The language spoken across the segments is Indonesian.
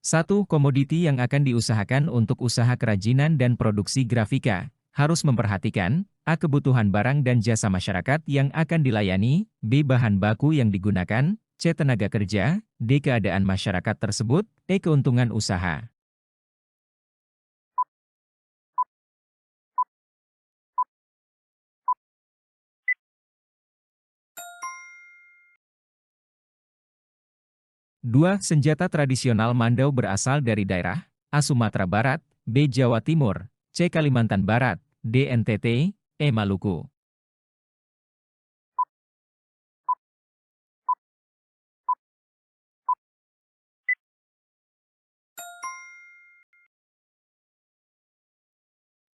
1. Komoditi yang akan diusahakan untuk usaha kerajinan dan produksi grafika, harus memperhatikan A. Kebutuhan barang dan jasa masyarakat yang akan dilayani, B. Bahan baku yang digunakan, C. Tenaga kerja, D. Keadaan masyarakat tersebut, E. Keuntungan usaha. Dua. Senjata tradisional Mandau berasal dari daerah A. Sumatera Barat, B. Jawa Timur, C. Kalimantan Barat, D. NTT, E. Maluku.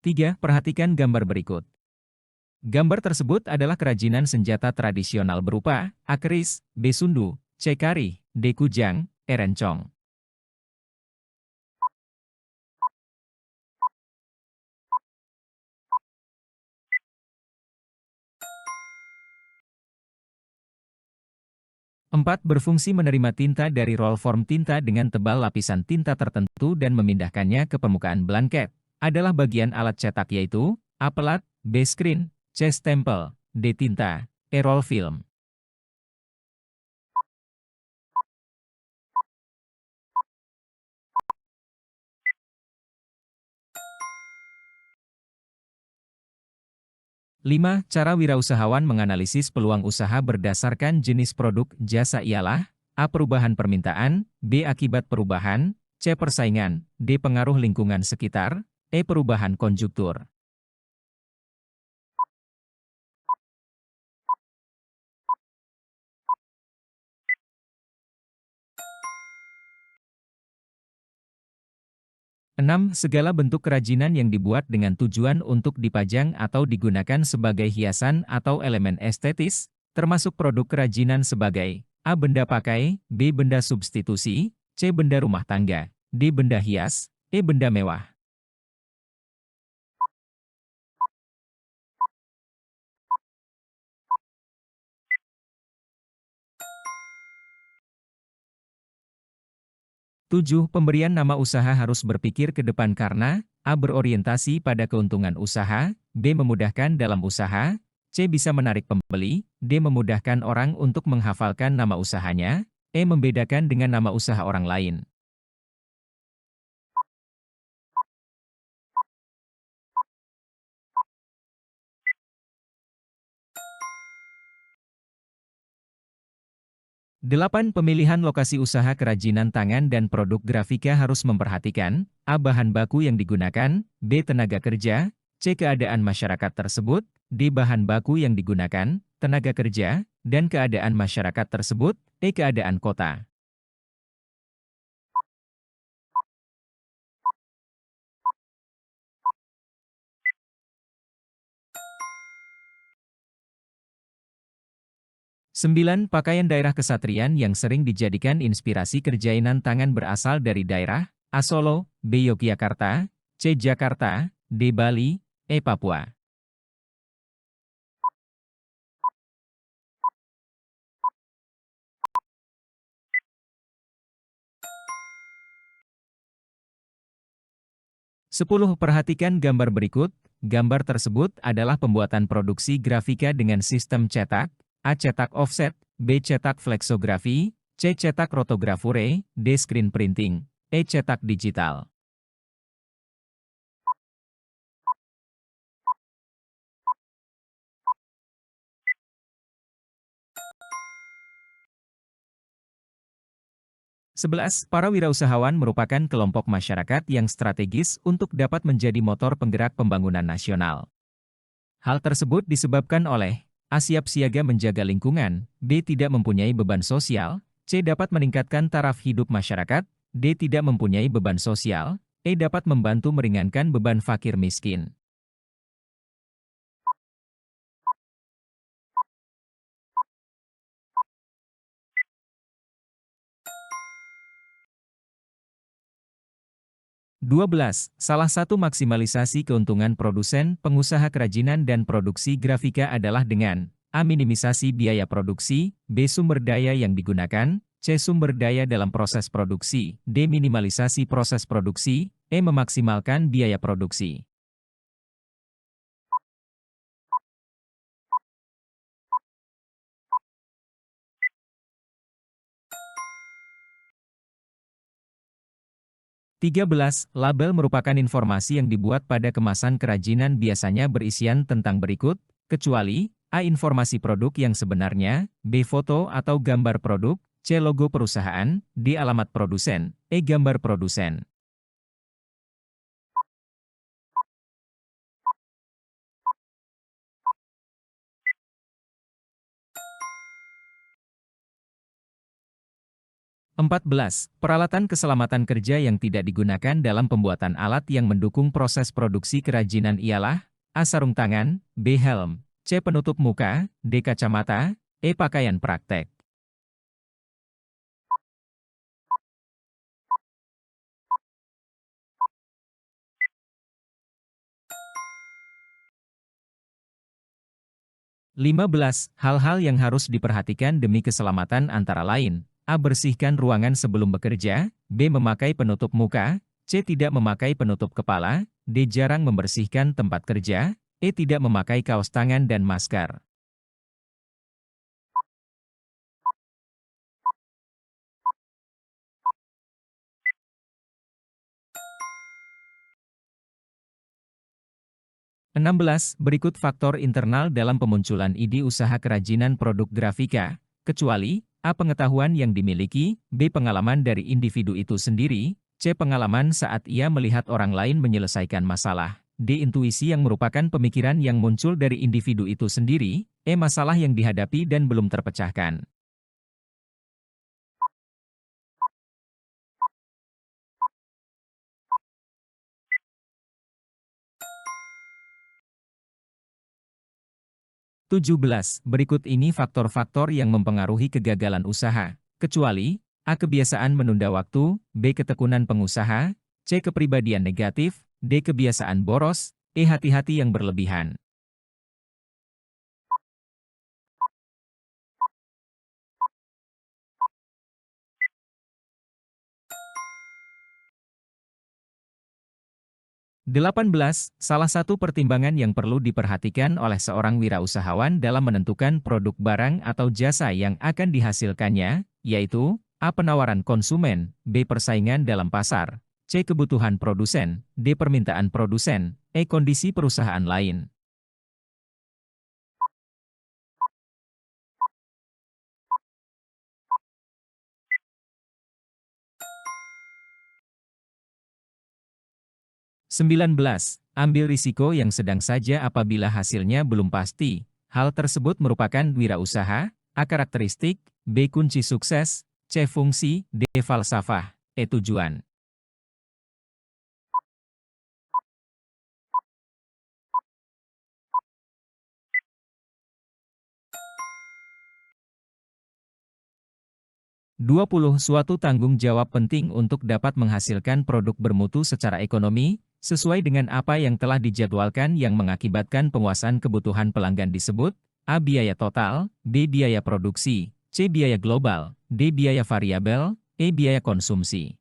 3. Perhatikan gambar berikut. Gambar tersebut adalah kerajinan senjata tradisional berupa A. Keris, B. Sundu, C. Kari, D. Kujang, E. Rencong. 4. Berfungsi menerima tinta dari roll form tinta dengan tebal lapisan tinta tertentu dan memindahkannya ke permukaan blanket. Adalah bagian alat cetak yaitu A. Pelat, B. Screen, C. Stempel, D. Tinta, E. Roll film. Lima. Cara wirausahawan menganalisis peluang usaha berdasarkan jenis produk jasa ialah A. Perubahan permintaan, B. Akibat perubahan, C. Persaingan, D. Pengaruh lingkungan sekitar, E. Perubahan konjuktur. Enam. Segala bentuk kerajinan yang dibuat dengan tujuan untuk dipajang atau digunakan sebagai hiasan atau elemen estetis, termasuk produk kerajinan sebagai A. Benda pakai, B. Benda substitusi, C. Benda rumah tangga, D. Benda hias, E. Benda mewah. 7. Pemberian nama usaha harus berpikir ke depan karena A. Berorientasi pada keuntungan usaha, B. Memudahkan dalam usaha, C. Bisa menarik pembeli, D. Memudahkan orang untuk menghafalkan nama usahanya, E. Membedakan dengan nama usaha orang lain. Delapan. Pemilihan lokasi usaha kerajinan tangan dan produk grafika harus memperhatikan A. Bahan baku yang digunakan, B. Tenaga kerja, C. Keadaan masyarakat tersebut, D. Bahan baku yang digunakan, tenaga kerja, dan keadaan masyarakat tersebut, E. Keadaan kota. 9. Pakaian daerah kesatrian yang sering dijadikan inspirasi kerjainan tangan berasal dari daerah A. Solo, B. Yogyakarta, C. Jakarta, D. Bali, E. Papua. 10. Perhatikan gambar berikut. Gambar tersebut adalah pembuatan produksi grafika dengan sistem cetak, A. Cetak offset, B. Cetak flexografi, C. Cetak rotogravure, D. Screen printing, E. Cetak digital. 11. Para wirausahawan merupakan kelompok masyarakat yang strategis untuk dapat menjadi motor penggerak pembangunan nasional. Hal tersebut disebabkan oleh A. Siap siaga menjaga lingkungan, B. Tidak mempunyai beban sosial, C. Dapat meningkatkan taraf hidup masyarakat, D. Tidak mempunyai beban sosial, E. Dapat membantu meringankan beban fakir miskin. 12. Salah satu maksimalisasi keuntungan produsen, pengusaha kerajinan dan produksi grafika adalah dengan A. Minimisasi biaya produksi, B. Sumber daya yang digunakan, C. Sumber daya dalam proses produksi, D. Minimalisasi proses produksi, E. Memaksimalkan biaya produksi. Tiga belas. Label merupakan informasi yang dibuat pada kemasan kerajinan biasanya berisian tentang berikut, kecuali A. Informasi produk yang sebenarnya, B. Foto atau gambar produk, C. Logo perusahaan, D. Alamat produsen, E. Gambar produsen. Empat belas. Peralatan keselamatan kerja yang tidak digunakan dalam pembuatan alat yang mendukung proses produksi kerajinan ialah A. Sarung tangan, B. Helm, C. Penutup muka, D. Kacamata, E. Pakaian praktek. 15. Hal-hal yang harus diperhatikan demi keselamatan antara lain. A. Bersihkan ruangan sebelum bekerja, B. Memakai penutup muka, C. Tidak memakai penutup kepala, D. Jarang membersihkan tempat kerja, E. Tidak memakai kaos tangan dan masker. 16. Berikut faktor internal dalam pemunculan ide usaha kerajinan produk grafika, kecuali A. Pengetahuan yang dimiliki, B. Pengalaman dari individu itu sendiri, C. Pengalaman saat ia melihat orang lain menyelesaikan masalah, D. Intuisi yang merupakan pemikiran yang muncul dari individu itu sendiri, E. Masalah yang dihadapi dan belum terpecahkan. 17. Berikut ini faktor-faktor yang mempengaruhi kegagalan usaha, kecuali A. Kebiasaan menunda waktu, B. Ketekunan pengusaha, C. Kepribadian negatif, D. Kebiasaan boros, E. Hati-hati yang berlebihan. 18. Salah satu pertimbangan yang perlu diperhatikan oleh seorang wirausahawan dalam menentukan produk barang atau jasa yang akan dihasilkannya, yaitu A. Penawaran konsumen, B. Persaingan dalam pasar, C. Kebutuhan produsen, D. Permintaan produsen, E. Kondisi perusahaan lain. 19. Ambil risiko yang sedang saja apabila hasilnya belum pasti. Hal tersebut merupakan wirausaha, A. Karakteristik, B. Kunci sukses, C. Fungsi, D. Falsafah, E. Tujuan. 20. Suatu tanggung jawab penting untuk dapat menghasilkan produk bermutu secara ekonomi, sesuai dengan apa yang telah dijadwalkan yang mengakibatkan penguasaan kebutuhan pelanggan disebut, A. Biaya total, B. Biaya produksi, C. Biaya global, D. Biaya variabel, E. Biaya konsumsi.